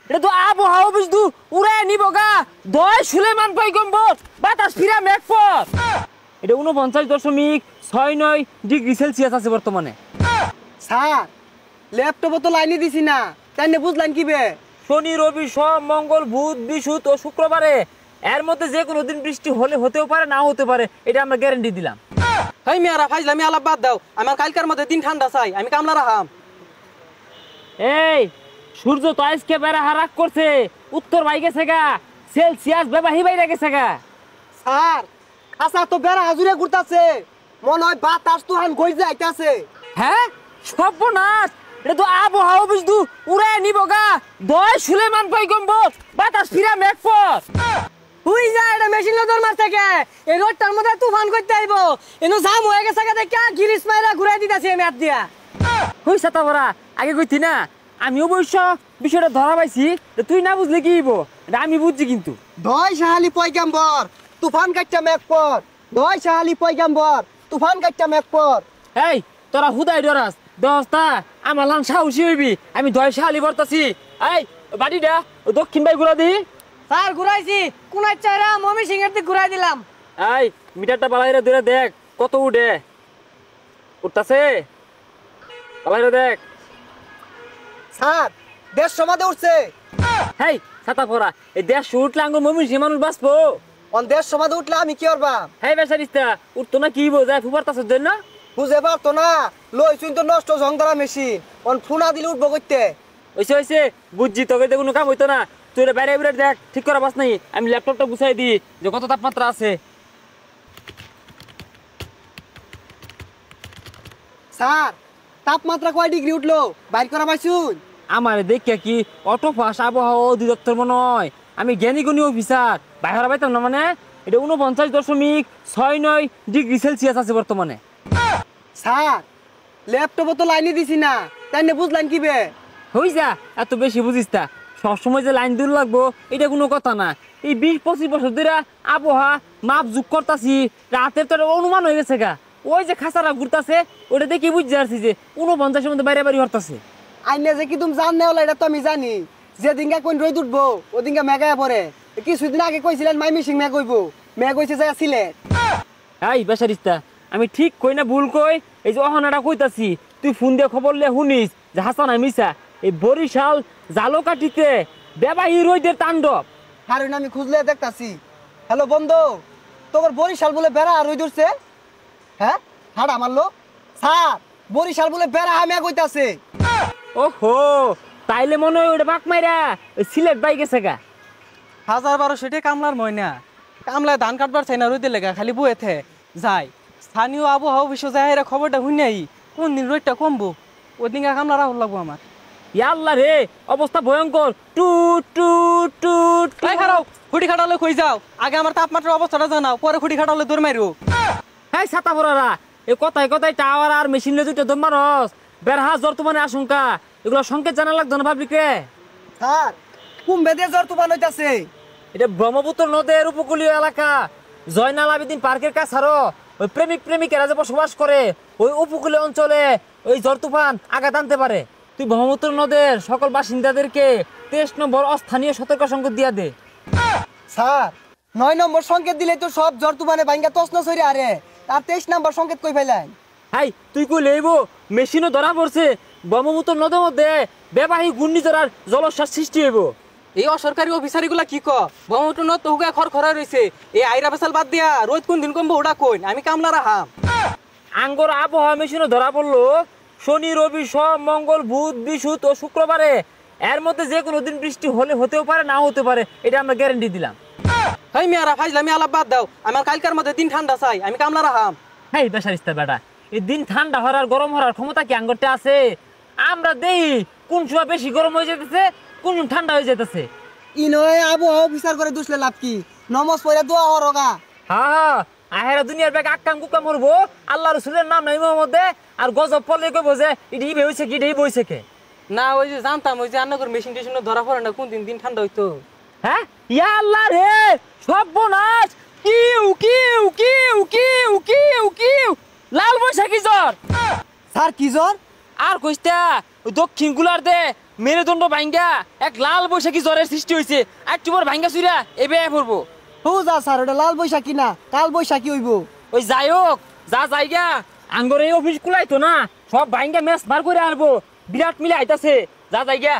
এটা তো আবহাওয়া বুঝদু উড়ে নিব গা 10 সুলেমান পয়গম্বর বাতাস ফিরা মেঘপথ। এটা 49.69 ডিগ্রি সেলসিয়াস আছে বর্তমানে। স্যার ল্যাপটপে তো লাইনে দিছি না, তাই না বুঝলেন কি বে? শনি রবি সোম মঙ্গল বুধ বৃহস্পতি ও শুক্রবারে এর মধ্যে যে কোনো দিন বৃষ্টি হলে হতেও পারে না হতে পারে, এটা আমরা গ্যারান্টি দিলাম। হাই মিয়ারা ফাইজলামি আলাপ বাদ দাও, আমার কালকার মধ্যে দিন ঠান্ডা চাই, আমি কামলা রাখাম। এই সূর্য তো আজকে বেড়া হারাক করছে, উত্তর ভাই গেছে গা, সেলসিয়াস বেবাহি বাইরে গেছে গা। স্যার খাসা তো বেড়া হাজুরে ঘুরতাছে, মনে হয় বাতাস তুহান গই যাইতাছে। হ্যাঁ সর্বনাশ, এটা তো আবহাওয়া বুঝদু উড়ে নিব গা 10 সুলেমান পয়গম্বর বাতাস ফিরা মেঘপথ। হুই যা, এটা মেশিন লোডার মার থেকে এই রোডটার মধ্যে তুফান করতে আইব, এনো জাম হয়ে গেছে গা, দেখা গিরিস মাইরা ঘুরাই দিতাছে ম্যাপ দিয়া। হুই সাতা ভরা আগে কইতি না, আমি অবশ্য বিষয়টা ধরা পাইছি, তুই না বুঝলে কি হইব, এটা আমি বুঝছি কিন্তু। 10 সাহালি পয়গাম্বর তুফান কাটটা ম্যাপ পর, 10 সাহালি পয়গাম্বর তুফান কাটটা ম্যাপ পর। এই তোরা হুদাই ডরাস দস্তা আমার লান সাহসী হইবি, আমি 10 সালি বর্তাছি। এই বাড়িটা দক্ষিণ ভাই ঘুরা দি। স্যার ঘুরাইছি, কোনাই চাইরা মমি সিংহের দিক ঘুরাই দিলাম। এই মিটারটা বালাইরে ধরে দেখ কত উঠে, উঠতাছে বালাইরে দেখ। স্যার 150 মাদে উঠছে। হেই ছাতা পরা, এই 150 উঠলে আঙ্গুর মমিন সে মানুষ বাঁচবো। অন 150 মাদে উঠলে আমি কি করবা? হেই বেচারিস্তা উঠতো না কি বোঝায় ফুপারতাছে জন্য বুঝে পারতো না, লইছুন তো নষ্ট জংদারা মেশিন, অন ফোনা দিলে উঠবো কইতে। হইছে হইছে বুঝছি, তোকে তো কোনো কাম হইতো না, তুই বাইরে বাইরে দেখ ঠিক করা বাস নাই, আমি ল্যাপটপটা গুছাই দিই যে কত তাপমাত্রা আছে। স্যার তাপমাত্রা কয় ডিগ্রি উঠলো বাইর করা পাইছুন? আমার দেখে কি অটো পাস আবহাওয়া অধিদপ্তর মনে হয়, আমি জ্ঞানী গুণী অফিসার বাইরে পাইতাম না। মানে এটা 49.69 ডিগ্রি সেলসিয়াস আছে বর্তমানে। স্যার ল্যাপটপে তো লাইনে দিছি না, তাই না বুঝলেন কি বে? হই যা এত বেশি বুঝিস তা, সবসময় যে লাইন দূর লাগবো এটা কোনো কথা না। এই 20-25 বছর ধরে আবহাওয়া মাপ যোগ করতাছি, রাতের তো অনুমান হয়ে গেছে গা, ওই যে খাসারা ঘুরতাছে ওটা দেখে বুঝতে পারছি যে 49-এর মধ্যে বাইরে বাড়ি হরতাছে। আইনে যে কি তুমি জান না, এটা তো আমি জানি, যেদিনকা কোন রোদ উঠবো ওদিনকা মেঘায় পড়ে। কিছুদিন আগে কইছিলেন মাইমি সিং মেঘ হইব, মেঘ হইছে যায় সিলেট। এই বেচারিস্তা আমি ঠিক কই না ভুল কই, এই যে অহনাটা কইতাছি তুই ফোন দিয়ে খবর লে শুনিস যে হাসান মিসা এই বরিশাল জালকাঠিতে বেবাহি রোদের তাণ্ডব। হারুন আমি খুঁজলে দেখতাছি। হ্যালো বন্ধু, তোমার বরিশাল বলে বেড়া রোদ উঠছে? হ্যাঁ হাড়া মারলো। স্যার বরিশাল বলে বেড়া মেঘ হইতাছে। ওহো তাইলে মনে হয় ওটা বাক মাইরা ওই সিলেট বাই গেছে গা। 1200 কামলার ময়না, কামলায় ধান কাটবার চাই না রোদে লেগা, খালি বুয়েতে যায়। স্থানীয় আবহাওয়া অফিস যায় এরা খবরটা শুনাই কোন দিন রোদটা কমবো, ওই দিন কামলা রাহুল লাগবো আমার। ইয়াল্লা রে অবস্থা ভয়ঙ্কর, টু টু টু তাই খারাপ খুঁটি খাটালে কই যাও, আগে আমার তাপমাত্রার অবস্থাটা জানাও, পরে খুঁটি খাটালে দৌড় মারো। হ্যাঁ ছাতা পড়ারা এই কথায় কথায় টাওয়ার আর মেশিন লে দুইটা দম মারস, বেরহা বর্তমানে আশঙ্কা, এগুলো সংকেত জানা লাগতো না পাবলিক রে। স্যার কুম্ভে দিয়ে জ্বর তুফান হইতাছে। এটা ব্রহ্মপুত্র নদের উপকূলীয় এলাকা, জয়নাল আবেদিন পার্কের কাছাড়ো ওই প্রেমিক প্রেমিকেরা যে বসবাস করে ওই উপকূলীয় অঞ্চলে ওই ঝড় তুফান আঘাত আনতে পারে। তুই ব্রহ্মপুত্র নদের সকল বাসিন্দাদেরকে 23 নম্বর অস্থানীয় সতর্ক সংকেত দিয়া দে। স্যার 9 নম্বর সংকেত দিলে তো সব জ্বর তুফানে ভাঙ্গা তছনছ হইরে আরে, আর 23 নম্বর সংকেত কই ফেলেন? হাই তুই কই লইব মেশিনও ধরা পড়ছে, ব্রহ্মপুত্র নদের মধ্যে বেবাহী ঘূর্ণিঝড় আর জলোচ্ছ্বাস সৃষ্টি হইব। এই অসরকারি অফিসারিগুলা কি ক ব্রহ্মপুত্র নদ তো হুগা খর খরা রয়েছে, এই আইরা বেসাল বাদ দিয়া রোদ কোন দিন কমবো ওটা কইন, আমি কামলা রাহাম। আঙ্গর আবহাওয়া মেশিনও ধরা পড়লো শনি রবি সোম মঙ্গল বুধ বৃহস্পতি ও শুক্রবারে এর মধ্যে যে কোনো দিন বৃষ্টি হলে হতেও পারে না হতে পারে, এটা আমরা গ্যারান্টি দিলাম। হাই মিয়ারা ফাইজলামি আলাপ বাদ দাও, আমার কালকার মধ্যে দিন ঠান্ডা চাই, আমি কামলা রাহাম। হ্যাঁ বেসারিস্তা বেটা, এই দিন ঠান্ডা হওয়ার গরম হওয়ার ক্ষমতা কি আঙ্গরতে আছে? আমরা দেই কোন সময় বেশি গরম হয়ে যেতেছে কোন ঠান্ডা হয়ে যেতেছে। ইনয় আবহাওয়া অফিসার করে দুসলে লাভ কি? নমস পড়ে দোয়া হরগা। হ্যাঁ আহেরা দুনিয়ার ব্যাগ আক্কাম কুকাম করবো, আল্লাহ রসুলের নাম নাই মধ্যে আর গজব পড়লে কইব যে এটি হয়েছে কি এটাই বইছে কে না। ওই যে জানতাম ওই যে আন্নাগর মেশিন টেশিন ধরা পড়ে না, কোন দিন দিন ঠান্ডা হইতো। হ্যাঁ ইয়া আল্লাহ রে সর্বনাশ, কিউ কিউ কিউ কিউ কিউ কিউ লাল বৈশাখী জ্বর। স্যার কি জ্বর? আর কইস্তা ওই দক্ষিণ গুলার দে মেরুদণ্ড ভাঙ্গা এক লাল বৈশাখী জ্বরের সৃষ্টি হয়েছে আর চুবর ভাঙ্গা চুরা এবে পড়বো। হু যা স্যার ওটা লাল বৈশাখী না কাল বৈশাখী হইব। ওই যাই হোক যা জায়গা আঙ্গর এই অফিস কুলাইতো না সব ভাঙ্গা ম্যাচ মার করে আনবো বিরাট মিলে আইতাছে যা জায়গা।